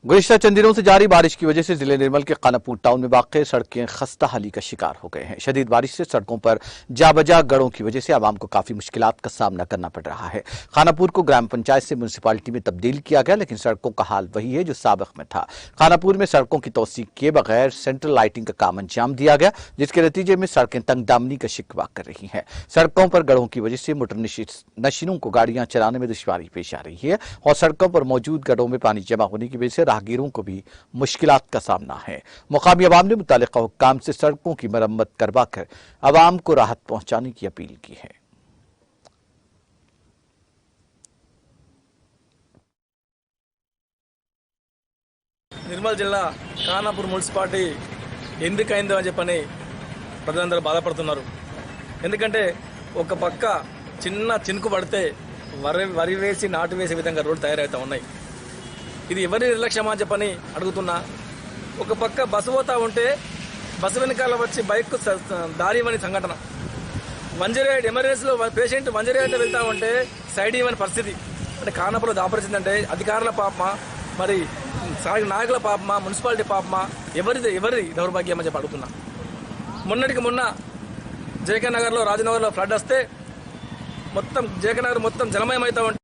गुज़िश्ता चंद दिनों से जारी बारिश की वजह से जिले निर्मल के खानापुर टाउन में वाक़ सड़कें खस्ताहाली का शिकार हो गए हैं। शदीद बारिश से सड़कों पर जाबजा गड़ों की वजह से आवाम को काफी मुश्किलात का सामना करना पड़ रहा है। खानापुर को ग्राम पंचायत से म्यूनिसिपालिटी में तब्दील किया गया, लेकिन सड़कों का हाल वही है जो साबिक में था। खानापुर में सड़कों की तोसी किए बगैर सेंट्रल लाइटिंग का काम अंजाम दिया गया, जिसके नतीजे में सड़कें तंग दामनी का शिकवा कर रही हैं। सड़कों पर गड़ों की वजह से मोटर नशीनों को गाड़ियां चलाने में दुश्वारी पेश आ रही है और सड़कों पर मौजूद गड्ढों में पानी जमा होने की वजह से राहगीरों को भी मुश्किलात का सामना है। मुकामी अवाम ने मुतालिका हुक्काम से सड़कों की मरम्मत करवाकर अवाम को राहत पहुंचाने की अपील की है। నిర్మల్ జిల్లా ఖానాపూర్ మున్సిపాలిటీ ఎందుకైందో అని చెప్పని ప్రజలందరూ బాధపడుతున్నారు. ఎందుకంటే ఒక పక్క చిన్న చినుకు పడితే వరి వేసి నాటు వేసే విధంగా రోడ్లు తయారవుతా ఉన్నాయి. ఇది ఎవరి నిర్లక్ష్యమా అని చెప్పని అడుగుతున్నా. ఒక పక్క బస్సు పోతా ఉంటే బస్సు వెనకాల వచ్చి బైక్ దారి ఇవ్వని సంఘటన, వంజరేట్ ఎమర్జెన్సీలో పేషెంట్ వంజరేట్ వెళ్తా ఉంటే సైడ్ ఇవ్వని పరిస్థితి. అంటే ఖానాపూర్లో దాపరిచింది అంటే అధికారుల పాపమా, మరి నాయకుల పాపమా, మున్సిపాలిటీ పాపమా, ఎవరి దౌర్భాగ్యం అని చెప్పి అడుగుతున్నా. మొన్నటికి మొన్న జేకే నగర్లో, రాజనగర్లో ఫ్లడ్ వస్తే మొత్తం జేకే నగర్ మొత్తం జలమయమవుతా ఉంటే